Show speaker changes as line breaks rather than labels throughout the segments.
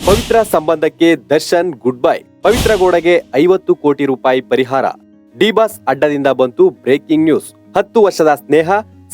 ಪವಿತ್ರ ಸಂಬಂಧಕ್ಕೆ Darshan good bye. ಪವಿತ್ರ ಗೌಡಗೆ 50 ಕೋಟಿ ರೂಪಾಯಿ ಪರಿಹಾರ. ಡಿ-ಬಾಸ್ ಅಡ್ಡದಿಂದ ಬಂತು ಬ್ರೇಕಿಂಗ್ ನ್ಯೂಸ್. 10 ವರ್ಷದ ಸ್ನೇಹ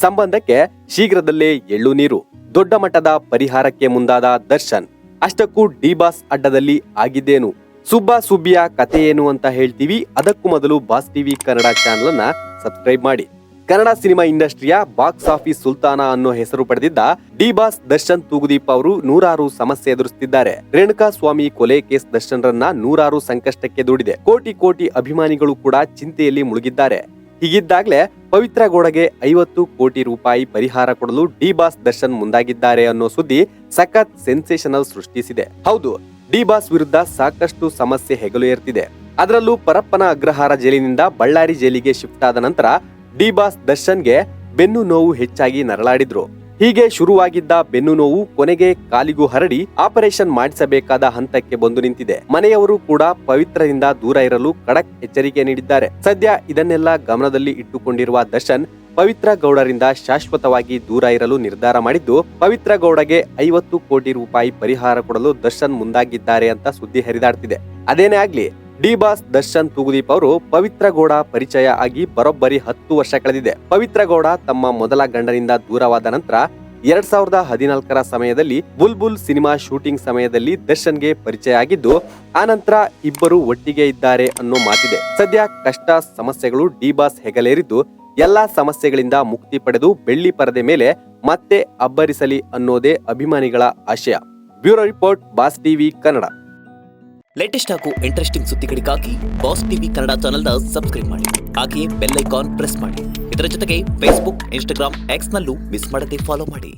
ಸಂಬಂಧಕ್ಕೆ ಶೀಘ್ರದಲ್ಲೇ ಎಳ್ಳು ನೀರು. ದೊಡ್ಡ ಮಟ್ಟದ ಪರಿಹಾರಕ್ಕೆ ಮುಂದಾದ ದರ್ಶನ್. ಅಷ್ಟಕ್ಕೂ ಡಿ-ಬಾಸ್ ಅಡ್ಡದಲ್ಲಿ ಆಗಿದ್ದೇನು, ಸುಬ್ಬ ಸುಬ್ಬಿಯ ಕತೆ ಏನು ಅಂತ ಹೇಳ್ತೀವಿ. ಅದಕ್ಕೂ ಮೊದಲು ಬಾಸ್ ಟಿವಿ ಕನ್ನಡ ಚಾನೆಲ್ ಅನ್ನ ಸಬ್ಸ್ಕ್ರೈಬ್ ಮಾಡಿ. ಕನ್ನಡ ಸಿನಿಮಾ ಇಂಡಸ್ಟ್ರಿಯ ಬಾಕ್ಸ್ ಆಫೀಸ್ ಸುಲ್ತಾನ ಅನ್ನೋ ಹೆಸರು ಪಡೆದಿದ್ದ ಡಿ-ಬಾಸ್ ದರ್ಶನ್ ತೂಗುದೀಪ್ ಅವರು ನೂರಾರು ಸಮಸ್ಯೆ ಎದುರಿಸುತ್ತಿದ್ದಾರೆ. ರೇಣುಕಾ ಸ್ವಾಮಿ ಕೊಲೆ ಕೇಸ್ ದರ್ಶನ್ ರನ್ನ ನೂರಾರು ಸಂಕಷ್ಟಕ್ಕೆ ದೂಡಿದೆ. ಕೋಟಿ ಕೋಟಿ ಅಭಿಮಾನಿಗಳು ಕೂಡ ಚಿಂತೆಯಲ್ಲಿ ಮುಳುಗಿದ್ದಾರೆ. ಹೀಗಿದ್ದಾಗಲೇ ಪವಿತ್ರ ಗೌಡಗೆ 50 ಕೋಟಿ ರೂಪಾಯಿ ಪರಿಹಾರ ಕೊಡಲು ಡಿ-ಬಾಸ್ ದರ್ಶನ್ ಮುಂದಾಗಿದ್ದಾರೆ ಅನ್ನೋ ಸುದ್ದಿ ಸಖತ್ ಸೆನ್ಸೇಷನಲ್ ಸೃಷ್ಟಿಸಿದೆ. ಹೌದು, ಡಿ-ಬಾಸ್ ವಿರುದ್ಧ ಸಾಕಷ್ಟು ಸಮಸ್ಯೆ ಹೆಗಲು ಏರ್ತಿದೆ. ಅದರಲ್ಲೂ ಪರಪ್ಪನ ಅಗ್ರಹಾರ ಜೈಲಿನಿಂದ ಬಳ್ಳಾರಿ ಜೈಲಿಗೆ ಶಿಫ್ಟ್ ಆದ ನಂತರ ಡಿ-ಬಾಸ್ ದರ್ಶನ್ಗೆ ಬೆನ್ನು ನೋವು ಹೆಚ್ಚಾಗಿ ನರಳಾಡಿದ್ರು. ಹೀಗೆ ಶುರುವಾಗಿದ್ದ ಬೆನ್ನು ನೋವು ಕೊನೆಗೆ ಕಾಲಿಗೂ ಹರಡಿ ಆಪರೇಷನ್ ಮಾಡಿಸಬೇಕಾದ ಹಂತಕ್ಕೆ ಬಂದು ನಿಂತಿದೆ. ಮನೆಯವರು ಕೂಡ ಪವಿತ್ರದಿಂದ ದೂರ ಇರಲು ಖಡಕ್ ಎಚ್ಚರಿಕೆ ನೀಡಿದ್ದಾರೆ. ಸದ್ಯ ಇದನ್ನೆಲ್ಲ ಗಮನದಲ್ಲಿ ಇಟ್ಟುಕೊಂಡಿರುವ ದರ್ಶನ್ ಪವಿತ್ರ ಗೌಡರಿಂದ ಶಾಶ್ವತವಾಗಿ ದೂರ ಇರಲು ನಿರ್ಧಾರ ಮಾಡಿದ್ದು, ಪವಿತ್ರ ಗೌಡಗೆ 50 ಕೋಟಿ ರೂಪಾಯಿ ಪರಿಹಾರ ಕೊಡಲು ದರ್ಶನ್ ಮುಂದಾಗಿದ್ದಾರೆ ಅಂತ ಸುದ್ದಿ ಹರಿದಾಡ್ತಿದೆ. ಅದೇನೇ ಆಗ್ಲಿ, ಡಿ-ಬಾಸ್ ದರ್ಶನ್ ತೂಗುದೀಪ್ ಅವರು ಪವಿತ್ರ ಗೌಡ ಪರಿಚಯ ಆಗಿ ಬರೋಬ್ಬರಿ 10 ವರ್ಷ ಕಳೆದಿದೆ. ಪವಿತ್ರ ಗೌಡ ತಮ್ಮ ಮೊದಲ ಗಂಡನಿಂದ ದೂರವಾದ ನಂತರ 2014ರ ಸಮಯದಲ್ಲಿ ಬುಲ್ಬುಲ್ ಸಿನಿಮಾ ಶೂಟಿಂಗ್ ಸಮಯದಲ್ಲಿ ದರ್ಶನ್ಗೆ ಪರಿಚಯ ಆಗಿದ್ದು, ಆ ನಂತರ ಇಬ್ಬರು ಒಟ್ಟಿಗೆ ಇದ್ದಾರೆ ಅನ್ನೋ ಮಾತಿದೆ. ಸದ್ಯ ಕಷ್ಟ ಸಮಸ್ಯೆಗಳು ಡಿ-ಬಾಸ್ ಹೆಗಲೇರಿದ್ದು, ಎಲ್ಲಾ ಸಮಸ್ಯೆಗಳಿಂದ ಮುಕ್ತಿ ಪಡೆದು ಬೆಳ್ಳಿ ಪರದೆ ಮೇಲೆ ಮತ್ತೆ ಅಬ್ಬರಿಸಲಿ ಅನ್ನೋದೇ ಅಭಿಮಾನಿಗಳ ಆಶಯ. Bureau report, boss TV Kannada.
Latest ಹಾಗೂ ಇಂಟ್ರೆಸ್ಟಿಂಗ್ ಸುದ್ದಿಗಳಿಗಾಗಿ ಬಾಸ್ ಟಿವಿ ಕನ್ನಡ ಚಾನೆಲ್ನ ಸಬ್ಸ್ಕ್ರೈಬ್ ಮಾಡಿ. ಹಾಗೆಯೇ ಬೆಲ್ ಐಕಾನ್ ಪ್ರೆಸ್ ಮಾಡಿ. ಇದರ ಜೊತೆಗೆ ಫೇಸ್ಬುಕ್, ಇನ್ಸ್ಟಾಗ್ರಾಮ್, ಎಕ್ಸ್ ನಲ್ಲೂ ಮಿಸ್ ಮಾಡದೆ ಫಾಲೋ ಮಾಡಿ.